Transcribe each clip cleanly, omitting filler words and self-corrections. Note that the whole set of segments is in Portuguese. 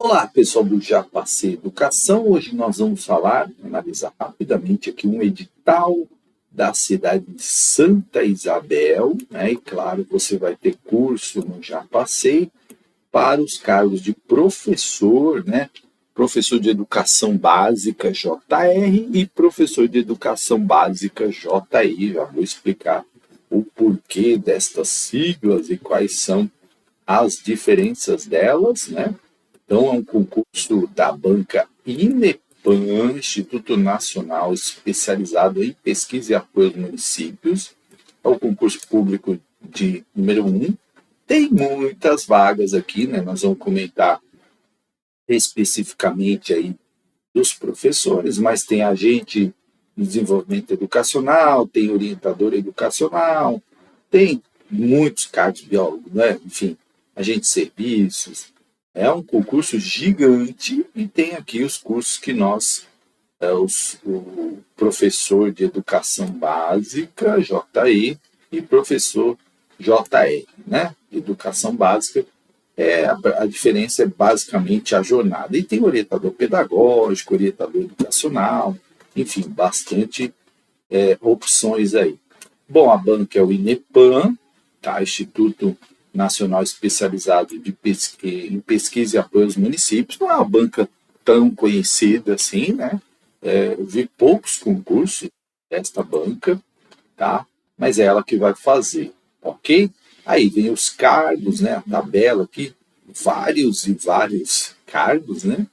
Olá, pessoal do Já Passei Educação. Hoje nós vamos analisar rapidamente aqui um edital da cidade de Santa Isabel, né? E claro, você vai ter curso no Já Passei para os cargos de professor, né? Professor de Educação Básica JR e professor de Educação Básica JI. Já vou explicar o porquê destas siglas e quais são as diferenças delas, né? Então, é um concurso da banca INEPAM, Instituto Nacional Especializado em Pesquisa e Apoio aos Municípios. É o concurso público de número 1. Tem muitas vagas aqui, né? Nós vamos comentar especificamente aí dos professores, mas tem agente de desenvolvimento educacional, tem orientador educacional, tem muitos cargos, biólogos, né? Enfim, agente de serviços. É um concurso gigante e tem aqui os cursos que nós, o professor de educação básica, JE, e professor JR, né? Educação básica, a diferença é basicamente a jornada. E tem orientador pedagógico, orientador educacional, enfim, bastante opções aí. Bom, a banca é o INEPAM, tá? Instituto Nacional Especializado em Pesquisa e Apoio aos Municípios. Não é uma banca tão conhecida assim, né? Eu vi poucos concursos desta banca, tá? Mas é ela que vai fazer, ok? Aí vem os cargos, né? A tabela aqui, vários e vários cargos, né?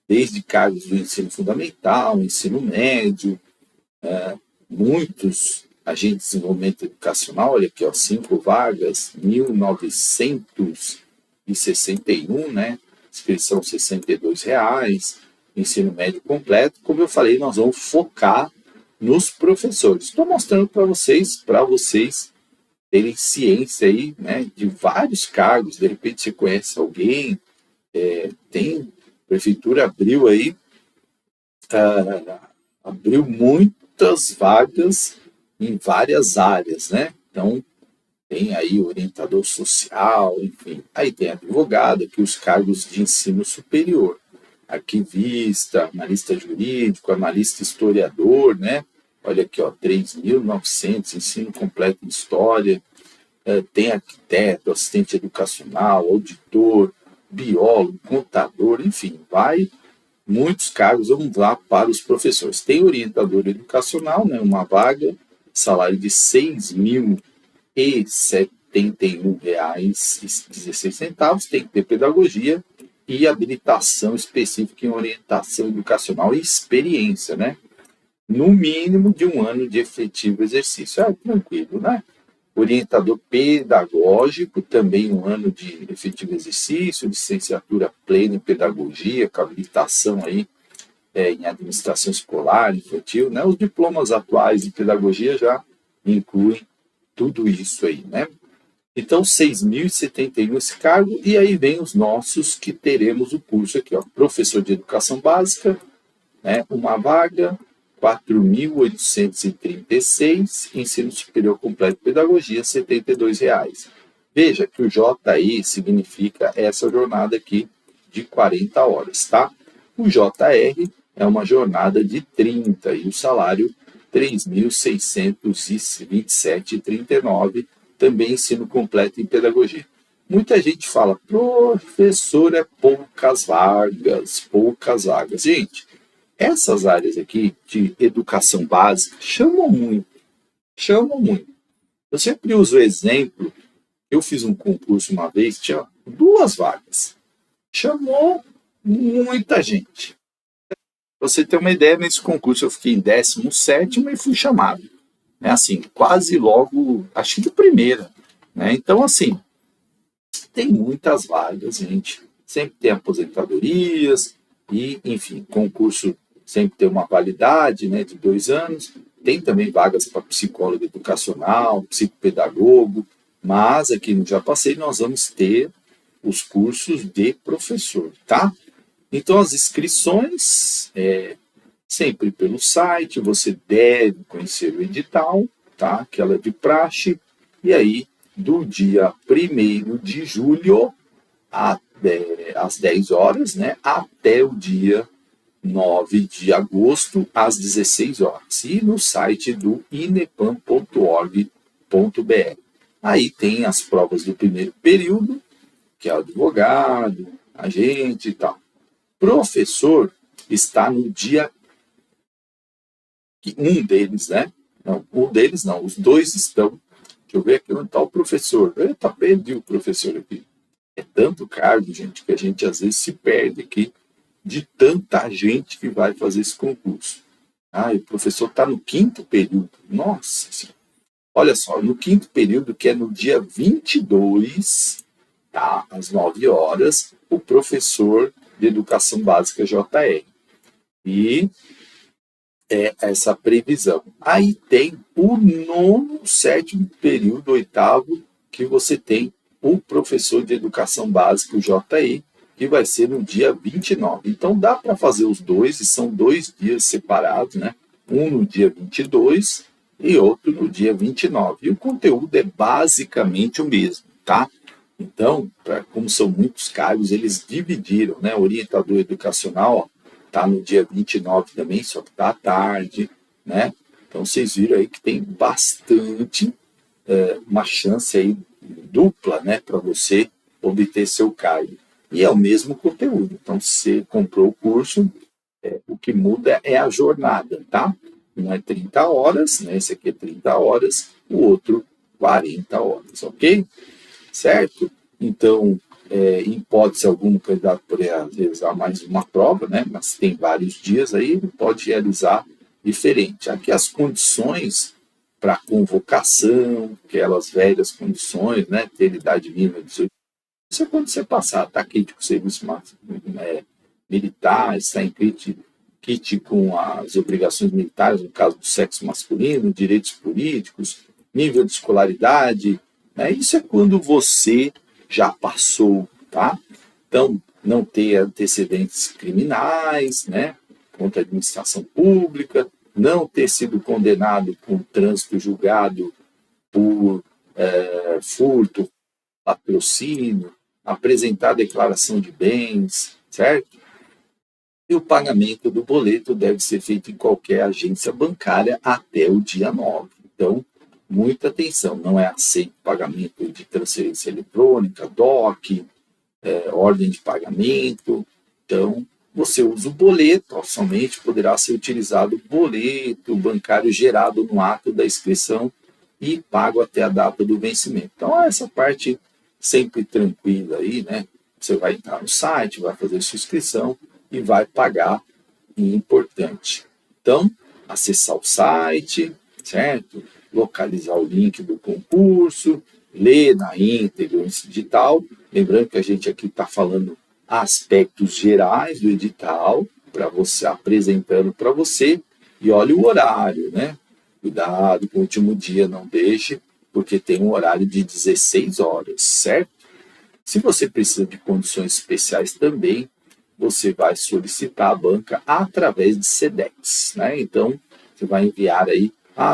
Desde cargos do ensino fundamental, ensino médio, muitos agentes de desenvolvimento educacional, olha aqui, ó, 5 vagas, 1.961, né? Inscrição R$ 62, ensino médio completo. Como eu falei, nós vamos focar nos professores. Estou mostrando para vocês terem ciência aí, né, de vários cargos. De repente você conhece alguém, tem a prefeitura abriu muitas vagas em várias áreas, né? Então, tem aí orientador social, enfim. Aí tem advogado, aqui os cargos de ensino superior. Arquivista, analista jurídico, analista historiador, né? Olha aqui, ó, 3.900, ensino completo em história. Tem arquiteto, assistente educacional, auditor, biólogo, contador, enfim, vai muitos cargos. Vamos lá para os professores. Tem orientador educacional, né, uma vaga, salário de R$ 6.071,16. Tem que ter pedagogia e habilitação específica em orientação educacional e experiência, né? No mínimo de 1 ano de efetivo exercício. Tranquilo, né? Orientador pedagógico, também 1 ano de efetivo exercício, licenciatura plena em pedagogia, com habilitação aí em administração escolar, infantil, né? Os diplomas atuais de pedagogia já incluem tudo isso aí, né? Então, 6.071 esse cargo, e aí vem os nossos que teremos o curso aqui, ó, professor de educação básica, né? Uma vaga, 4.836, ensino superior completo pedagogia, R$ 72. Veja que o JI significa essa jornada aqui de 40 horas, tá? O JR é uma jornada de 30 e o salário R$ 3.627,39, também ensino completo em pedagogia. Muita gente fala, professor, é poucas vagas, poucas vagas. Gente, essas áreas aqui de educação básica chamam muito, chamam muito. Eu sempre uso o exemplo, eu fiz um concurso uma vez, tinha 2 vagas. Chamou muita gente. Pra você ter uma ideia, nesse concurso eu fiquei em 17º e fui chamado. Né? Assim, quase logo, acho que de primeira. Né? Então, assim, tem muitas vagas, gente. Sempre tem aposentadorias e, enfim, concurso sempre tem uma validade, né, de 2 anos. Tem também vagas para psicólogo educacional, psicopedagogo, mas aqui no Já Passei nós vamos ter os cursos de professor, tá? Então as inscrições, sempre pelo site, você deve conhecer o edital, tá? Que ela é de praxe, e aí do dia 1º de julho às 10 horas, né, até o dia 9 de agosto, às 16 horas. E no site do inepam.org.br. Aí tem as provas do primeiro período, que é advogado, agente e tal. Professor está no dia... Um deles, né? Não, um deles não, os dois estão. Deixa eu ver aqui onde está o professor. Eita, perdi o professor aqui. É tanto cargo, gente, que a gente às vezes se perde aqui de tanta gente que vai fazer esse concurso. E o professor está no 5º período. Nossa Senhora. Olha só, no 5º período, que é no dia 22, tá, às 9 horas, o professor de Educação Básica JR. E é essa previsão. Aí tem o 9º, 7º período, 8º, que você tem o professor de Educação Básica, o JI, que vai ser no dia 29. Então dá para fazer os dois, e são 2 dias separados, né? Um no dia 22 e outro no dia 29. E o conteúdo é basicamente o mesmo, tá? Então, como são muitos cargos, eles dividiram, né? Orientador educacional, está no dia 29 também, só que está à tarde, né? Então vocês viram aí que tem bastante, uma chance aí dupla, né, para você obter seu cargo. E é o mesmo conteúdo. Então, se você comprou o curso, o que muda é a jornada, tá? Um é 30 horas, né? Esse aqui é 30 horas, o outro 40 horas, ok? Certo? Então, em hipótese alguma, o candidato poderia realizar mais uma prova, né? Mas tem vários dias aí, ele pode realizar diferente. Aqui as condições para convocação, aquelas velhas condições, né? Ter idade mínima de 18 anos. Isso é quando você passar, está kit com serviço militar, está em kit com as obrigações militares, no caso do sexo masculino, direitos políticos, nível de escolaridade, né? Isso é quando você já passou, tá? Então, não ter antecedentes criminais, né, contra a administração pública, não ter sido condenado com trânsito julgado por furto, patrocínio, apresentar declaração de bens, certo? E o pagamento do boleto deve ser feito em qualquer agência bancária até o dia 9. Então, muita atenção, não é aceito pagamento de transferência eletrônica, DOC, ordem de pagamento. Então, você usa o boleto, somente poderá ser utilizado o boleto bancário gerado no ato da inscrição e pago até a data do vencimento. Então, essa parte sempre tranquila aí, né? Você vai entrar no site, vai fazer sua inscrição e vai pagar, e importante. Então, acessar o site, certo? Localizar o link do concurso, ler na íntegra o edital. Lembrando que a gente aqui está falando aspectos gerais do edital, para você, apresentando para você, e olha o horário, né? Cuidado com o último dia, não deixe, porque tem um horário de 16 horas, certo? Se você precisa de condições especiais também, você vai solicitar a banca através de SEDEX, né? Então, você vai enviar aí,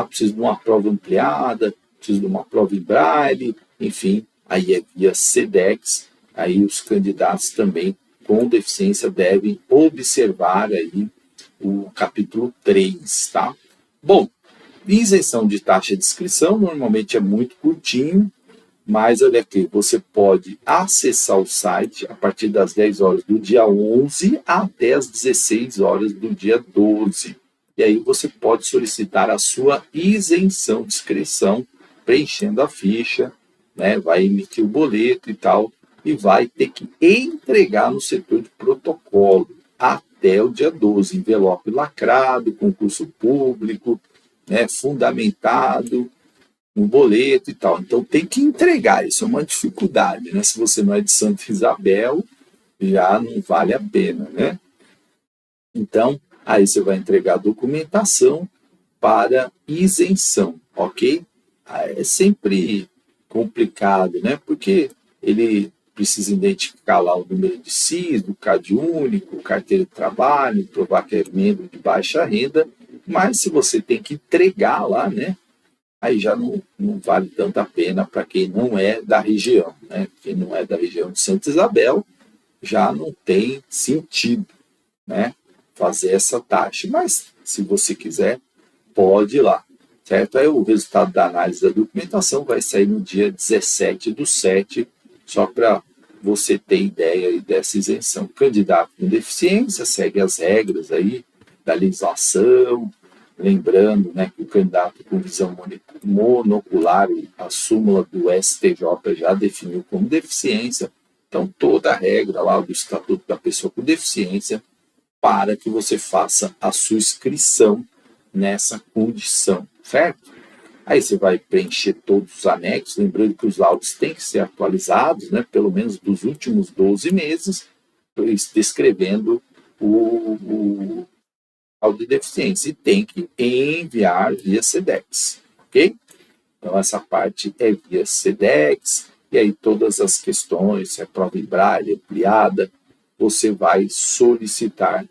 preciso de uma prova ampliada, preciso de uma prova em braille, enfim, aí é via SEDEX, aí os candidatos também com deficiência devem observar aí o capítulo 3, tá? Bom, isenção de taxa de inscrição normalmente é muito curtinho, mas olha aqui, você pode acessar o site a partir das 10 horas do dia 11 até as 16 horas do dia 12. E aí você pode solicitar a sua isenção de inscrição, preenchendo a ficha, né? Vai emitir o boleto e tal, e vai ter que entregar no setor de protocolo até o dia 12, envelope lacrado, concurso público, né? Fundamentado, um boleto e tal. Então tem que entregar, isso é uma dificuldade, né? Se você não é de Santa Isabel, já não vale a pena, né? Então, aí você vai entregar a documentação para isenção, ok? É sempre complicado, né? Porque ele precisa identificar lá o número de CIS, do CAD único, carteira de trabalho, provar que é membro de baixa renda, mas se você tem que entregar lá, né? Aí já não vale tanto a pena para quem não é da região, né? Quem não é da região de Santa Isabel, já não tem sentido, né, fazer essa taxa. Mas, se você quiser, pode ir lá, certo? Aí o resultado da análise da documentação vai sair no dia 17/7, só para você ter ideia aí dessa isenção. Candidato com deficiência segue as regras aí da legislação, lembrando, né, que o candidato com visão monocular, a súmula do STJ já definiu como deficiência, então toda a regra lá do Estatuto da Pessoa com Deficiência para que você faça a sua inscrição nessa condição, certo? Aí você vai preencher todos os anexos, lembrando que os laudos têm que ser atualizados, né, pelo menos dos últimos 12 meses, descrevendo o laudo de deficiência, e tem que enviar via SEDEX, ok? Então essa parte é via SEDEX, e aí todas as questões, se é prova em braille, ampliada, você vai solicitar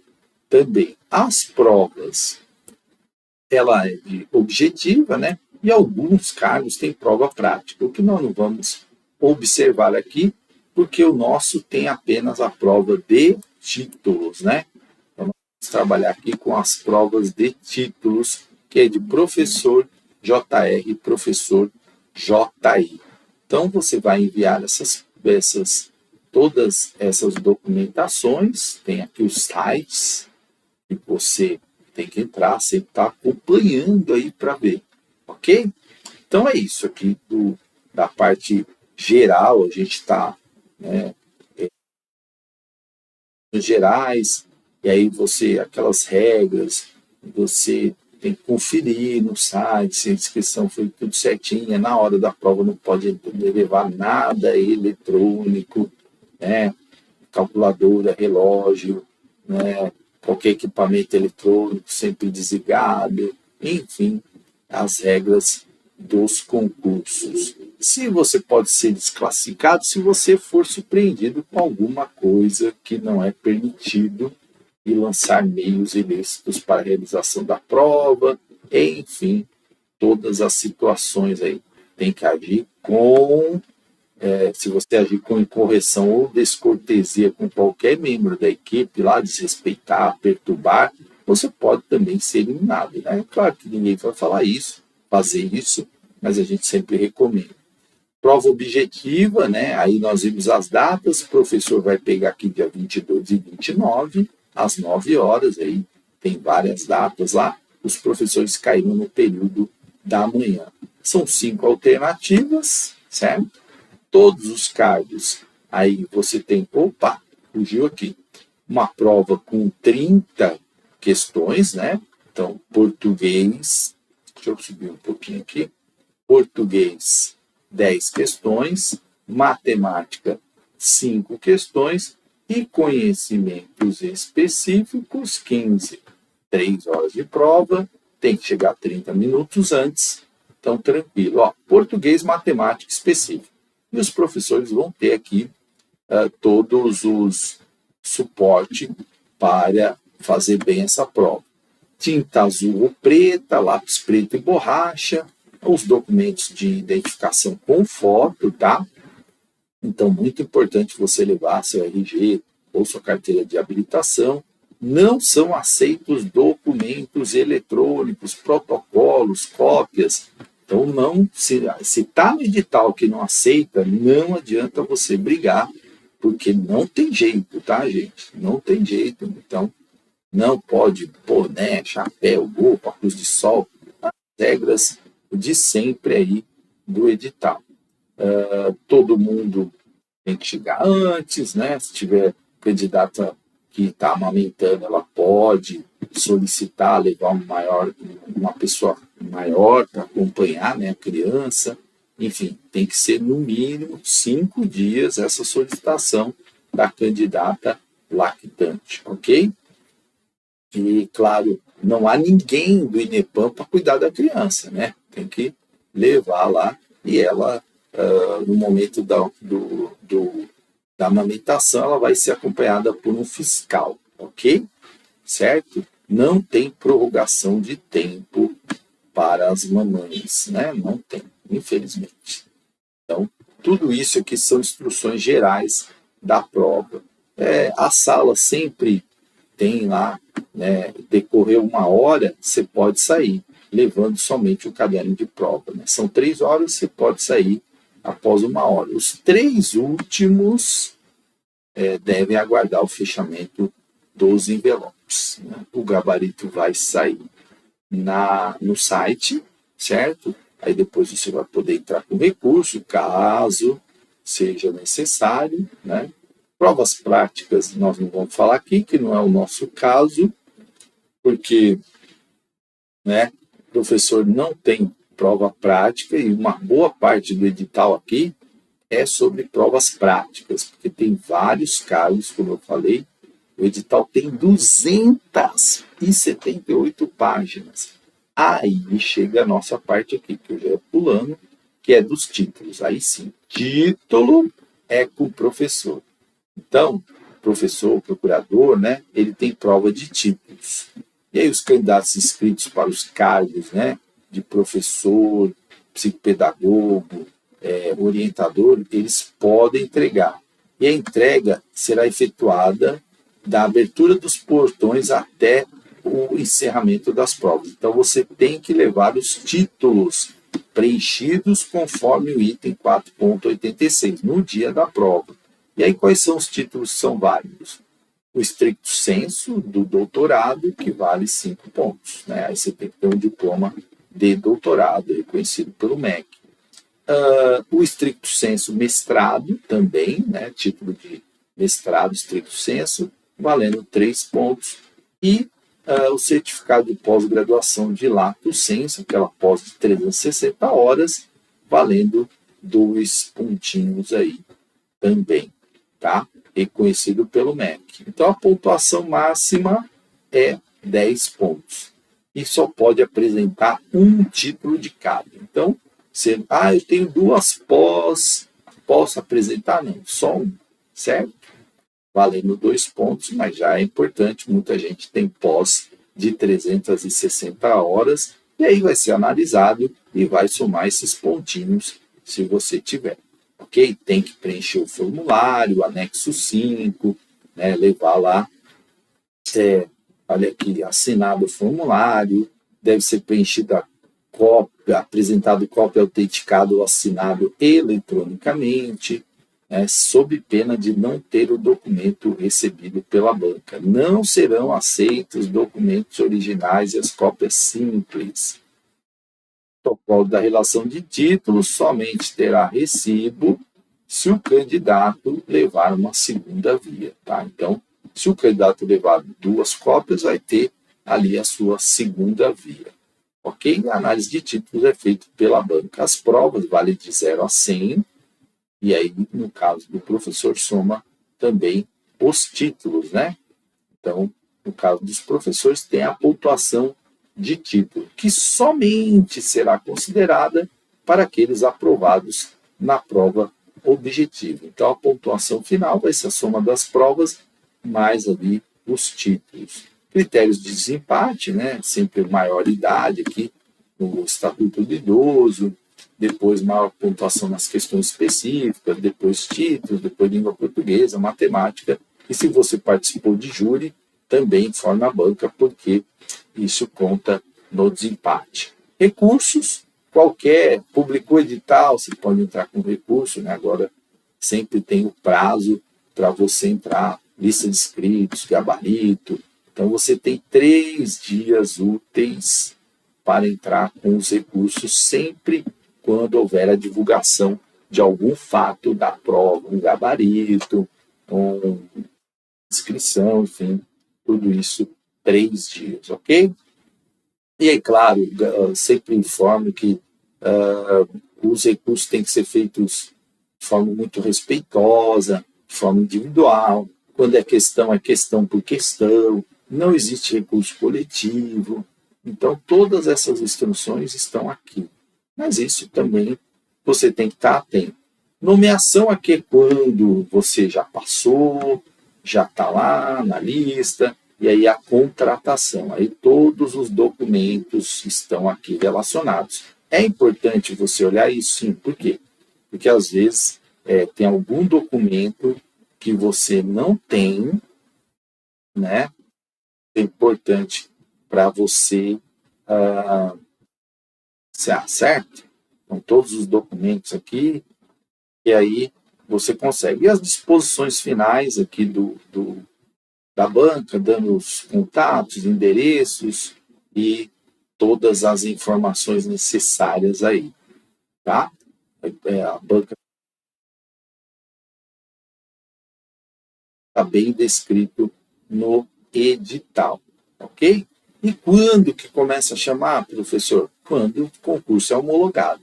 também. As provas, ela é objetiva, né? E alguns cargos têm prova prática, o que nós não vamos observar aqui, porque o nosso tem apenas a prova de títulos, né? Então, nós vamos trabalhar aqui com as provas de títulos, que é de professor JR, professor JI. Então, você vai enviar todas essas documentações, tem aqui os sites, e você tem que entrar, sempre estar acompanhando aí para ver, ok? Então é isso aqui da parte geral, a gente está, né, gerais, e aí aquelas regras, você tem que conferir no site se a inscrição foi tudo certinha, na hora da prova não pode levar nada eletrônico, né, calculadora, relógio, né, qualquer equipamento eletrônico sempre desligado, enfim, as regras dos concursos. Se você pode ser desclassificado se você for surpreendido com alguma coisa que não é permitido e lançar meios ilícitos para a realização da prova, enfim, todas as situações aí. Tem que agir se você agir com incorreção ou descortesia com qualquer membro da equipe, lá desrespeitar, perturbar, você pode também ser eliminado. Né? Claro que ninguém vai fazer isso, mas a gente sempre recomenda. Prova objetiva, né? Aí nós vimos as datas, o professor vai pegar aqui dia 22 e 29, às 9 horas, aí tem várias datas lá, os professores caíram no período da manhã. São 5 alternativas, certo? Todos os cargos, aí você tem, fugiu aqui, uma prova com 30 questões, né? Então, português, deixa eu subir um pouquinho aqui, português, 10 questões, matemática, 5 questões e conhecimentos específicos, 15. 3 horas de prova, tem que chegar 30 minutos antes, então tranquilo. Português, matemática específico. E os professores vão ter aqui todos os suporte para fazer bem essa prova. Tinta azul ou preta, lápis preto e borracha, os documentos de identificação com foto, tá? Então, muito importante você levar seu RG ou sua carteira de habilitação. Não são aceitos documentos eletrônicos, protocolos, cópias. Então, se está no edital que não aceita, não adianta você brigar, porque não tem jeito, tá, gente? Não tem jeito. Então, não pode boné, chapéu, roupa, óculos de sol, as regras de sempre aí do edital. Todo mundo tem que chegar antes, né? Se tiver candidata que está amamentando, ela pode solicitar levar uma pessoa maior para acompanhar, né, a criança. Enfim, tem que ser no mínimo 5 dias essa solicitação da candidata lactante, ok? E, claro, não há ninguém do INEPAM para cuidar da criança, né? Tem que levar lá e ela, no momento da amamentação, ela vai ser acompanhada por um fiscal, ok? Certo? Não tem prorrogação de tempo para as mamães, né? Não tem, infelizmente. Então, tudo isso aqui são instruções gerais da prova. A sala sempre tem lá, né, decorreu 1 hora, você pode sair, levando somente o caderno de prova. Né? São 3 horas, você pode sair após 1 hora. Os 3 últimos devem aguardar o fechamento dos envelopes. Né? O gabarito vai sair no site, certo? Aí depois você vai poder entrar com recurso, caso seja necessário, né? Provas práticas nós não vamos falar aqui, que não é o nosso caso, porque, né, o professor não tem prova prática e uma boa parte do edital aqui é sobre provas práticas, porque tem vários casos, como eu falei, o edital tem 278 páginas. Aí chega a nossa parte aqui, que eu já ia pulando, que é dos títulos. Aí sim, título é com o professor. Então, professor, o procurador, né, ele tem prova de títulos. E aí os candidatos inscritos para os cargos, né, de professor, psicopedagogo, orientador, eles podem entregar. E a entrega será efetuada da abertura dos portões até o encerramento das provas. Então, você tem que levar os títulos preenchidos conforme o item 4.86, no dia da prova. E aí, quais são os títulos que são válidos? O estricto sensu do doutorado, que vale 5 pontos. Né? Aí você tem que ter um diploma de doutorado, reconhecido pelo MEC. O estricto sensu mestrado também, né? Título de mestrado estricto sensu, valendo 3 pontos. E o certificado de pós-graduação de lato sensu, aquela pós de 360 horas, valendo 2 pontinhos aí também, tá? Reconhecido pelo MEC. Então, a pontuação máxima é 10 pontos. E só pode apresentar um título de cada. Então, eu tenho 2 pós, posso apresentar? Não, só um, certo? Valendo 2 pontos, mas já é importante, muita gente tem pós de 360 horas, e aí vai ser analisado e vai somar esses pontinhos se você tiver. Ok? Tem que preencher o formulário, o anexo 5, né, levar lá, olha aqui, assinado o formulário, deve ser preenchida cópia, apresentado cópia autenticada ou assinado eletronicamente, sob pena de não ter o documento recebido pela banca. Não serão aceitos documentos originais e as cópias simples. O protocolo da relação de títulos somente terá recibo se o candidato levar uma segunda via. Tá? Então, se o candidato levar 2 cópias, vai ter ali a sua segunda via. Ok? A análise de títulos é feita pela banca. As provas valem de 0 a 100, e aí, no caso do professor, soma também os títulos, né? Então, no caso dos professores, tem a pontuação de título, que somente será considerada para aqueles aprovados na prova objetiva. Então, a pontuação final vai ser a soma das provas, mais ali os títulos. Critérios de desempate, né? Sempre maioridade aqui no Estatuto do Idoso, depois maior pontuação nas questões específicas, depois títulos, depois língua portuguesa, matemática, e se você participou de júri, também informe a banca, porque isso conta no desempate. Recursos, qualquer, publicou edital, você pode entrar com recurso, né? Agora sempre tem o prazo para você entrar, lista de inscritos, gabarito, então você tem 3 dias úteis para entrar com os recursos, sempre quando houver a divulgação de algum fato da prova, um gabarito, uma inscrição, enfim, tudo isso 3 dias, ok? E aí, claro, sempre informo que os recursos têm que ser feitos de forma muito respeitosa, de forma individual. Quando é questão por questão, não existe recurso coletivo. Então, todas essas instruções estão aqui. Mas isso também você tem que estar atento. Nomeação aqui é quando você já passou, já está lá na lista, e aí a contratação. Aí todos os documentos estão aqui relacionados. É importante você olhar isso, sim. Por quê? Porque às vezes tem algum documento que você não tem, né? É importante para você certo? Com todos os documentos aqui, e aí você consegue. E as disposições finais aqui da banca, dando os contatos, endereços e todas as informações necessárias aí, tá? A banca está bem descrito no edital, ok? E quando que começa a chamar, professor? Quando o concurso é homologado,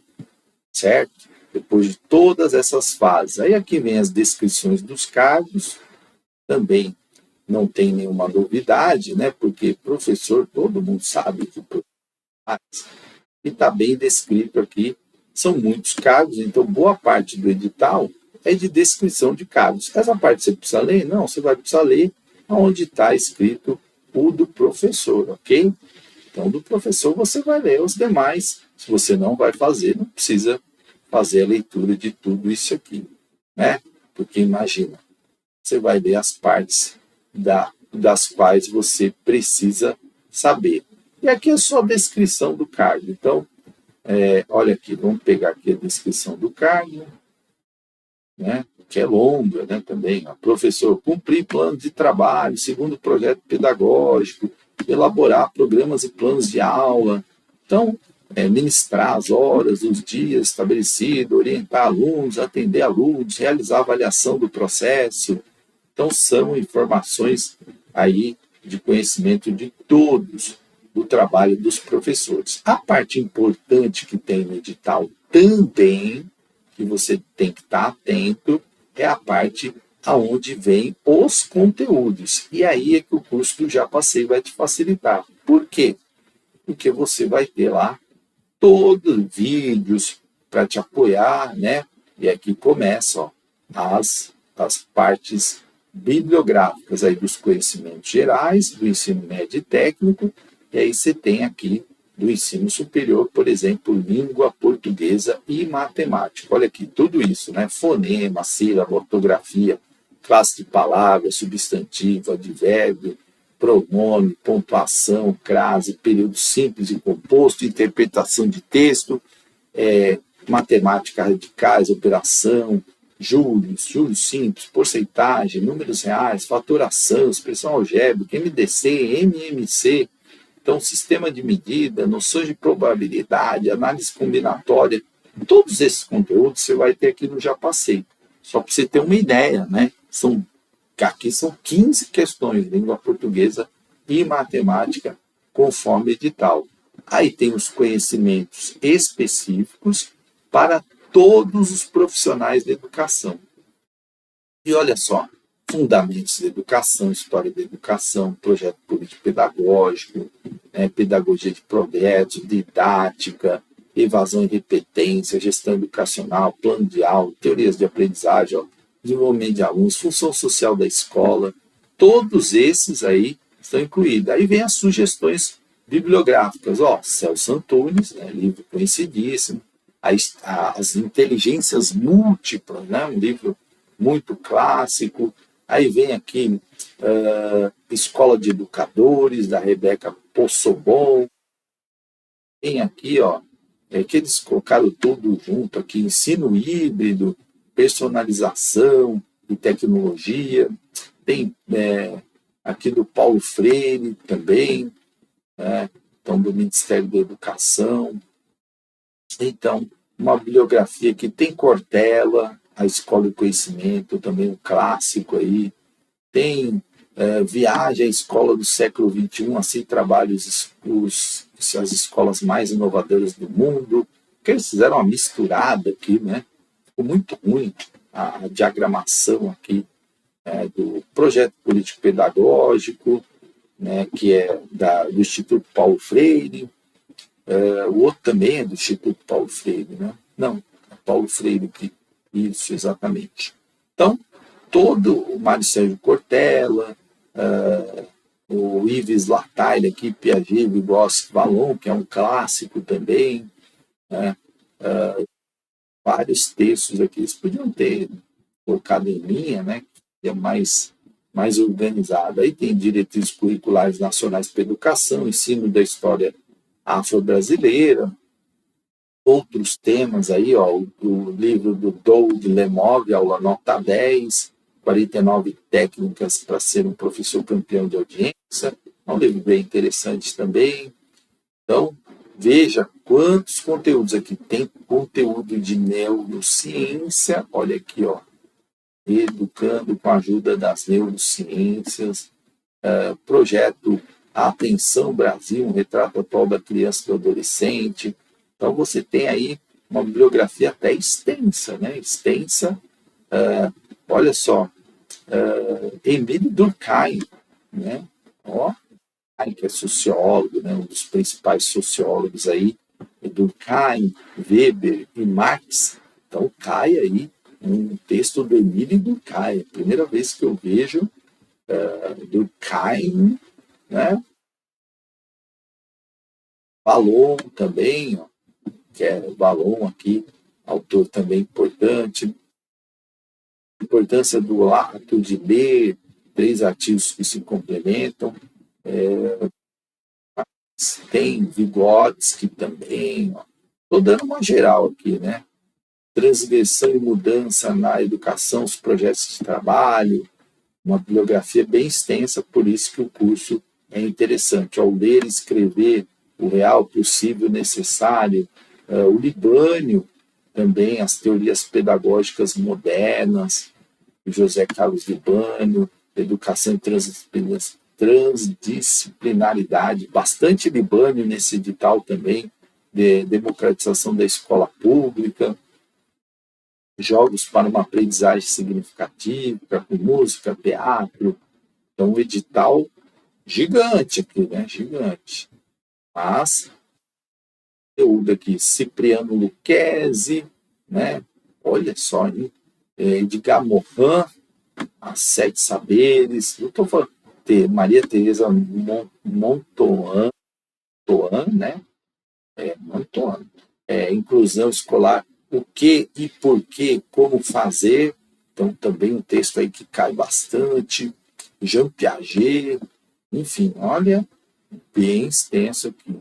certo? Depois de todas essas fases. Aí aqui vem as descrições dos cargos, também não tem nenhuma novidade, né? Porque professor, todo mundo sabe que faz, e está bem descrito aqui. São muitos cargos, então boa parte do edital é de descrição de cargos. Essa parte você precisa ler? Não, você vai precisar ler onde está escrito o do professor, ok? Então, do professor você vai ler os demais. Se você não vai fazer, não precisa fazer a leitura de tudo isso aqui, né? Porque imagina, você vai ler as partes das quais você precisa saber. E aqui é só a descrição do cargo. Então, olha aqui, vamos pegar aqui a descrição do cargo, né? Que é longa, né? Também, ó. Professor, cumprir plano de trabalho, segundo o projeto pedagógico, elaborar programas e planos de aula. Então, ministrar as horas, os dias estabelecidos, orientar alunos, atender alunos, realizar avaliação do processo. Então, são informações aí de conhecimento de todos do trabalho dos professores. A parte importante que tem no edital também, que você tem que estar atento, é a parte aonde vem os conteúdos. E aí é que o curso do Já Passei vai te facilitar. Por quê? Porque você vai ter lá todos os vídeos para te apoiar, né? E aqui começa, ó, as partes bibliográficas aí dos conhecimentos gerais, do ensino médio e técnico, e aí você tem aqui do ensino superior, por exemplo, língua portuguesa e matemática. Olha aqui, tudo isso, né? Fonema, sílaba, ortografia, classe de palavras, substantivo, advérbio, pronome, pontuação, crase, período simples e composto, interpretação de texto, matemática radicais, operação, juros simples, porcentagem, números reais, fatoração, expressão algébrica, MDC, MMC, então sistema de medida, noções de probabilidade, análise combinatória, todos esses conteúdos você vai ter aqui no Já Passei. Só para você ter uma ideia, né? Aqui são 15 questões, língua portuguesa e matemática, conforme edital. Aí tem os conhecimentos específicos para todos os profissionais da educação. E olha só, fundamentos da educação, história da educação, projeto político pedagógico, pedagogia de progresso, didática, evasão e repetência, gestão educacional, plano de aula, teorias de aprendizagem, desenvolvimento de alunos, função social da escola, todos esses aí estão incluídos. Aí vem as sugestões bibliográficas, Celso Antunes, livro conhecidíssimo, as inteligências múltiplas, um livro muito clássico. Aí vem aqui Escola de Educadores, da Rebeca Possobon. Tem aqui, que eles colocaram tudo junto aqui, ensino híbrido, personalização e tecnologia. Tem aqui do Paulo Freire também, então do Ministério da Educação. Então, uma bibliografia que tem Cortella, a Escola do Conhecimento, também um clássico aí. Tem Viagem à Escola do Século XXI, assim trabalham as escolas mais inovadoras do mundo, que eles fizeram uma misturada aqui, né? Ficou muito ruim a diagramação aqui do projeto político pedagógico, né, que é do Instituto Paulo Freire. O outro também é do Instituto Paulo Freire, né? Não, é Paulo Freire, isso, exatamente. Então, todo o Mário Sérgio Cortella, o Yves Lattaille aqui, Piaget, Vygotsky, Vallon, que é um clássico também, né? Vários textos aqui, eles podiam ter colocado em linha, né? mais organizada. Aí tem diretrizes curriculares nacionais para educação, ensino da história afro-brasileira, outros temas aí, ó, o livro do Doug Lemov, aula nota 10, 49 técnicas para ser um professor campeão de audiência, é um livro bem interessante também. Então, veja quantos conteúdos aqui. Tem conteúdo de neurociência, olha aqui, ó, educando com a ajuda das neurociências, projeto Atenção Brasil, um retrato atual da criança e do adolescente. Então, você tem aí uma bibliografia até extensa, né? Extensa. Olha só, Emile Durkheim, né? Ó, que é sociólogo, né? Um dos principais sociólogos aí, Durkheim, Weber e Marx. Então, cai aí um texto do Emile Durkheim. Primeira vez que eu vejo Durkheim, né? Vallon também, ó, que é Vallon aqui, autor também importante. Importância do ato de ler, 3 artigos que se complementam. Tem Vygotsky também. Estou dando uma geral aqui, né? Transgressão e mudança na educação, os projetos de trabalho, uma bibliografia bem extensa, por isso que o curso é interessante. Ao ler e escrever o real, possível, necessário, o Libânio também, as teorias pedagógicas modernas, José Carlos Libânio, educação e transdisciplinaridade, bastante Libânio nesse edital também, de democratização da escola pública, jogos para uma aprendizagem significativa, com música, teatro. Então, um edital gigante aqui, né? Gigante. Mas, conteúdo aqui, Cipriano Lucchesi, né? Olha só, hein? Edgar Morin, As 7 Saberes. Eu estou falando de Maria Teresa Montauan, né? Montauan. Inclusão escolar, o que e por que, como fazer. Então, também um texto aí que cai bastante. Jean Piaget, enfim, olha, bem extenso aqui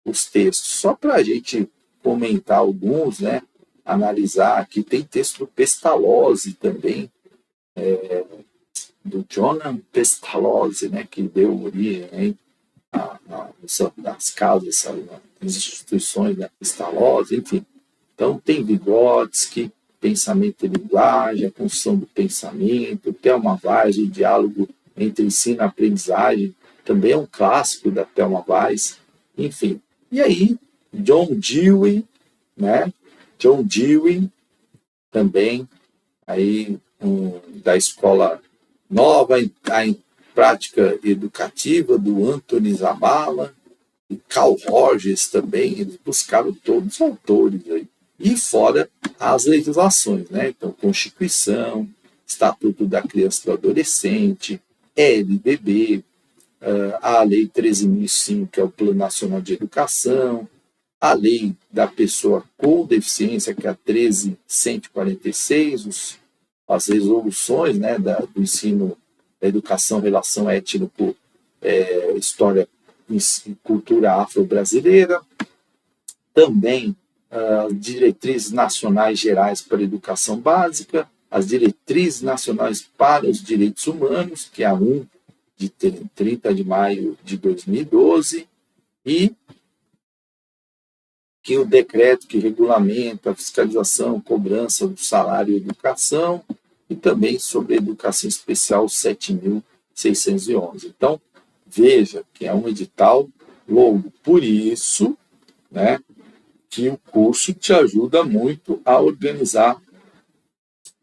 os textos. Só para a gente comentar alguns, né? Analisar aqui, tem texto do Pestalozzi também, do Johann Pestalozzi, né? Que deu origem das casas, das instituições da Pestalozzi, enfim. Então, tem Vygotsky, Pensamento e Linguagem, a construção do pensamento, Thelma Weiss, o diálogo entre ensino e aprendizagem, também é um clássico da Thelma Weiss, enfim. E aí, John Dewey, né? John Dewey, também, aí, da escola nova, a prática educativa, do Anthony Zabala, e Carl Rogers também, eles buscaram todos os autores aí. E fora as legislações, né? Então, Constituição, Estatuto da Criança e do Adolescente, LDB, a Lei 13.005, que é o Plano Nacional de Educação, a Lei da Pessoa com Deficiência, que é a 13.146, as resoluções, né, do ensino, da educação, relação étnico, história e cultura afro-brasileira, também diretrizes nacionais gerais para a educação básica, as diretrizes nacionais para os direitos humanos, que é a 1 de 30 de maio de 2012, e que o decreto que regulamenta a fiscalização, cobrança do salário e educação, e também sobre a educação especial 7.611. Então, veja que é um edital longo. Por isso, né, que o curso te ajuda muito a organizar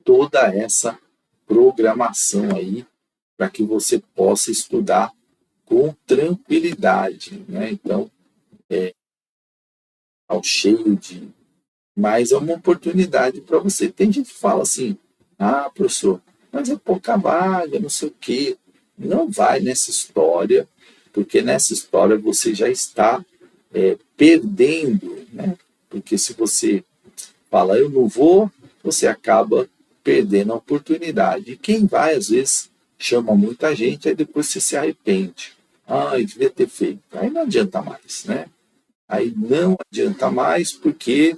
toda essa programação aí, para que você possa estudar com tranquilidade, né? Então, ao cheio de... Mas é uma oportunidade para você. Tem gente que fala assim, professor, mas é pouca vaga, não sei o quê. Não vai nessa história, porque nessa história você já está perdendo, né? Porque se você fala, eu não vou, você acaba perdendo a oportunidade. E quem vai, às vezes, chama muita gente, aí depois você se arrepende. Ah, eu devia ter feito. Aí não adianta mais, né? Aí não adianta mais porque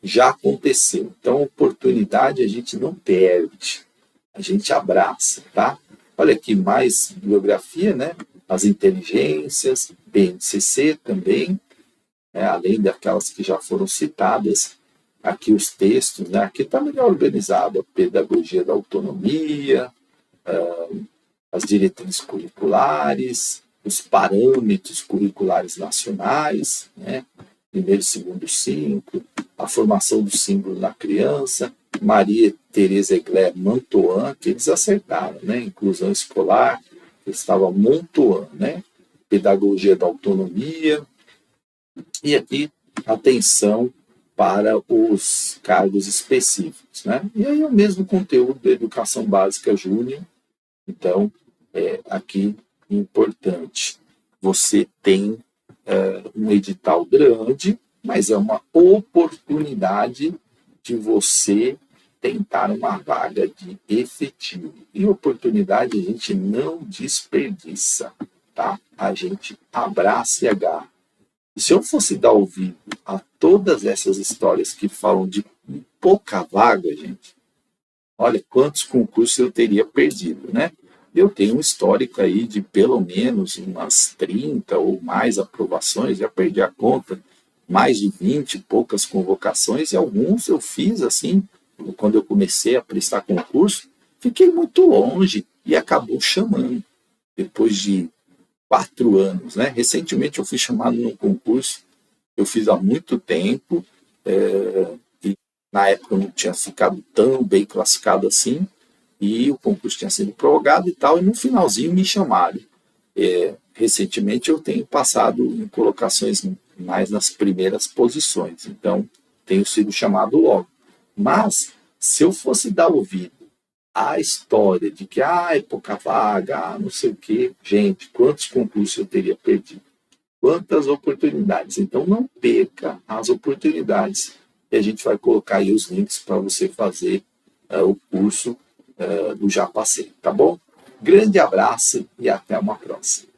já aconteceu. Então, oportunidade a gente não perde, a gente abraça, tá? Olha aqui, mais bibliografia, né? As inteligências, BNCC também, né? Além daquelas que já foram citadas, aqui os textos, né? Aqui está melhor organizado, a pedagogia da autonomia, as diretrizes curriculares, os parâmetros curriculares nacionais, né? Primeiro, segundo, cinco, a formação do símbolo na criança, Maria Teresa Egler Mantoan, que eles acertaram, né? Inclusão escolar, estava Mantoan, né? Pedagogia da autonomia, e aqui atenção para os cargos específicos, né? E aí é o mesmo conteúdo da educação básica júnior. Então, aqui importante, você tem um edital grande, mas é uma oportunidade de você tentar uma vaga de efetivo. E oportunidade a gente não desperdiça, tá? A gente abraça e agarra. E se eu fosse dar ouvido a todas essas histórias que falam de pouca vaga, gente, olha quantos concursos eu teria perdido, né? Eu tenho um histórico aí de pelo menos umas 30 ou mais aprovações, já perdi a conta, mais de 20 e poucas convocações, e alguns eu fiz assim, quando eu comecei a prestar concurso, fiquei muito longe e acabou chamando, depois de 4 anos, né? Recentemente eu fui chamado num concurso, eu fiz há muito tempo, e na época eu não tinha ficado tão bem classificado assim, e o concurso tinha sido prorrogado e tal, e no finalzinho me chamaram. Recentemente eu tenho passado em colocações mais nas primeiras posições, então tenho sido chamado logo. Mas, se eu fosse dar ouvido à história de que é pouca vaga, não sei o quê, gente, quantos concursos eu teria perdido? Quantas oportunidades? Então não perca as oportunidades. E a gente vai colocar aí os links para você fazer o curso do Já Passei, tá bom? Grande abraço e até uma próxima.